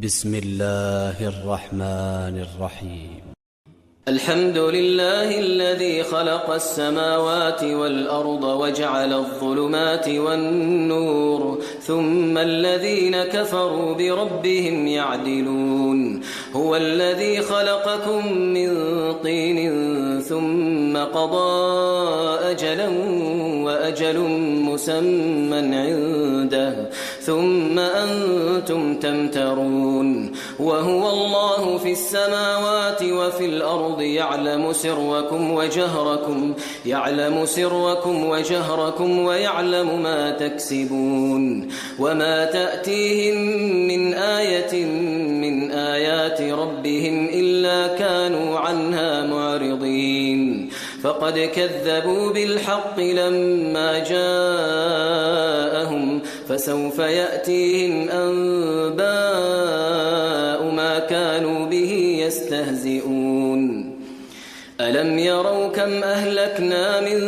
بسم الله الرحمن الرحيم. الحمد لله الذي خلق السماوات والأرض وجعل الظلمات والنور ثم الذين كفروا بربهم يعدلون. هو الذي خلقكم من طين ثم قضى أجلا وأجل مسمى عنده ثم أنتم تمترون. وهو الله في السماوات وفي الأرض يعلم سركم وجهركم ويعلم ما تكسبون. وما تأتيهم من آية من آيات ربهم إلا كانوا عنها معرضين. فقد كذبوا بالحق لما جاءهم فسوف يأتيهم أنباء ما كانوا به يستهزئون. ألم يروا كم أهلكنا من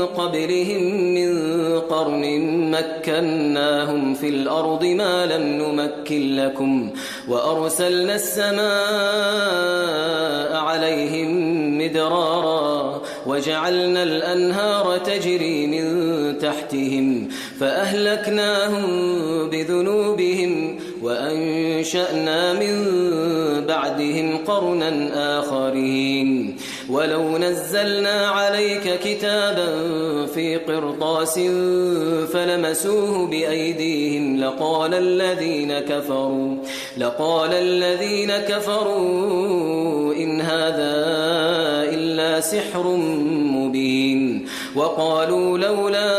قبلهم من قرن مكناهم في الأرض ما لم نمكن لكم وأرسلنا السماء عليهم مدرارا وجعلنا الأنهار تجري من تحتهم فأهلكناهم بذنوبهم وأنشأنا من بعدهم قرنا آخرين. ولو نزلنا عليك كتابا في قرطاس فلمسوه بأيديهم لقال الذين كفروا إن هذا إلا سحر مبين. وقالوا لولا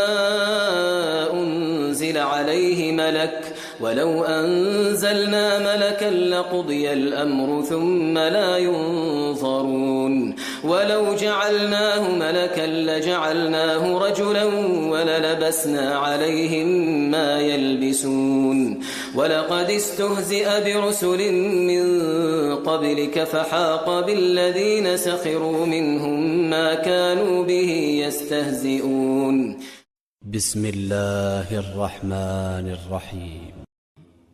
أنزل عليه ملك ولو أنزلنا ملكا لقضي الأمر ثم لا ينظرون. ولو جعلناه ملكا لجعلناه رجلا وللبسنا عليهم ما يلبسون. ولقد استهزئ برسل من قبلك فحاق بالذين سخروا منهم ما كانوا به يستهزئون. بسم الله الرحمن الرحيم.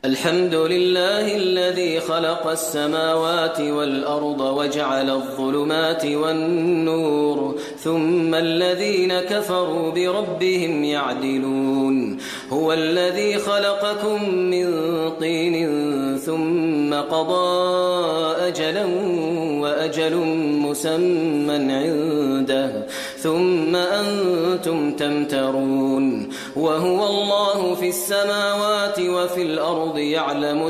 الحمد لله الذي خلق السماوات والأرض وجعل الظلمات والنور ثم الذين كفروا بربهم يعدلون. هو الذي خلقكم من طين ثم قضى أجلا وأجل مسمى عنده ثم أنتم تمترون. وهو الله في السماوات وفي الأرض يعلم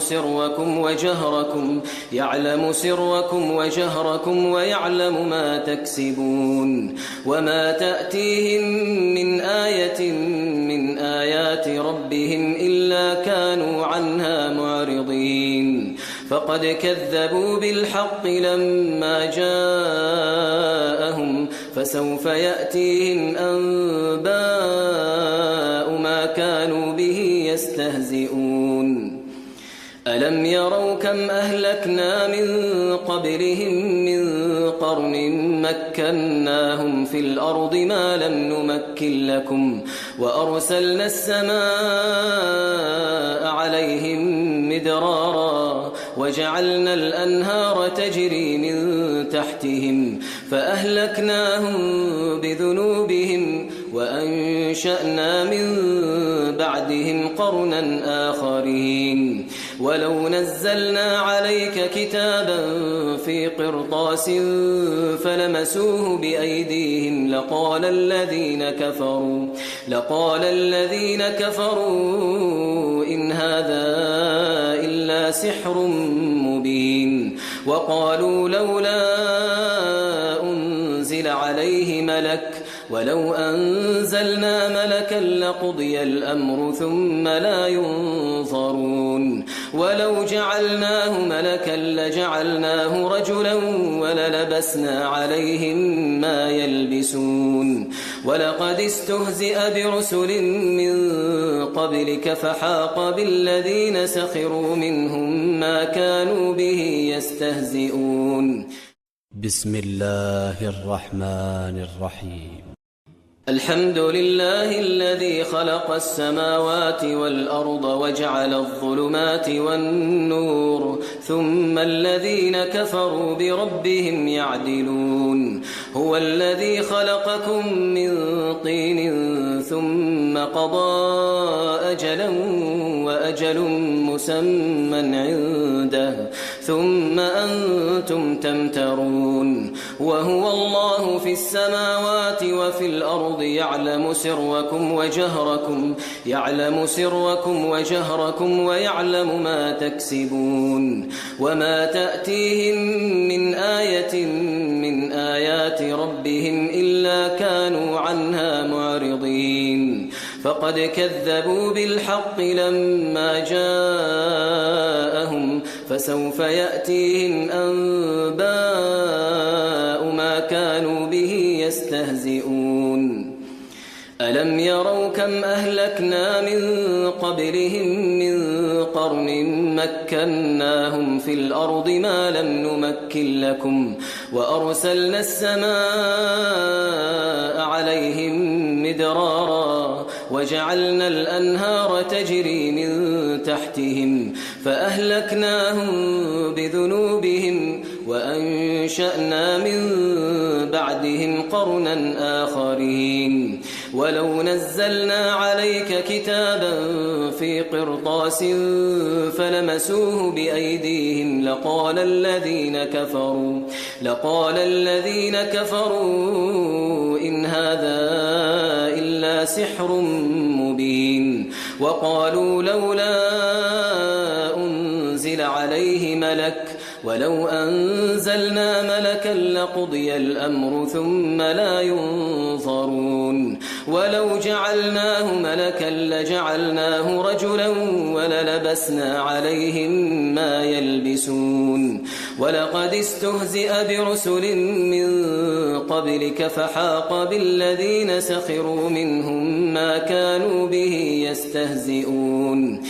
سركم وجهركم ويعلم ما تكسبون. وما تأتيهم من آية من آيات ربهم إلا كانوا عنها معرضين. فقد كذبوا بالحق لما جاءهم فسوف يأتيهم أنباء ما كانوا به يستهزئون. ألم يروا كم أهلكنا من قبلهم من قرن مكناهم في الأرض ما لم نمكن لكم وأرسلنا السماء عليهم مدرارا وجعلنا الأنهار تجري من تحتهم فأهلكناهم بذنوبهم وأنشأنا من بعدهم قرنا آخرين. ولو نزلنا عليك كتابا في قرطاس فلمسوه بأيديهم لقال الذين كفروا إن هذا إلا سحر مبين. وقالوا لولا أنزل عليه ملك ولو أنزلنا ملكا لقضي الأمر ثم لا ينظرون. ولو جعلناه ملكا لجعلناه رجلا وللبسنا عليهم ما يلبسون. ولقد استهزئ برسل من قبلك فحاق بالذين سخروا منهم ما كانوا به يستهزئون. بسم الله الرحمن الرحيم. الحمد لله الذي خلق السماوات والأرض وجعل الظلمات والنور ثم الذين كفروا بربهم يعدلون هو الذي خلقكم من طين ثم قضى أجلا وأجل مسمى عنده ثم أنتم تمترون وهو الله في السماوات وفي الأرض يعلم سركم وجهركم ويعلم ما تكسبون وما تأتيهم من آية من آيات ربهم إلا كانوا عنها معرضين فقد كذبوا بالحق لما جاءهم فسوف يأتيهم أنباء ما كانوا به يستهزئون ألم يروا كم أهلكنا من قبلهم من قرن مكناهم في الأرض ما لم نمكن لكم وأرسلنا السماء عليهم مدرارا وجعلنا الأنهار تجري من تحتهم فأهلكناهم بذنوبهم وأنشأنا من بعدهم قرنا آخرين ولو نزلنا عليك كتابا في قرطاس فلمسوه بأيديهم لقال الذين كفروا إن هذا إلا سحر مبين وقالوا لولا أنزل عليه ملك ولو أنزلنا ملكا لقضي الأمر ثم لا ينظرون ولو جعلناه ملكا لجعلناه رجلا وللبسنا عليهم ما يلبسون ولقد استهزئ برسل من قبلك فحاق بالذين سخروا منهم ما كانوا به يستهزئون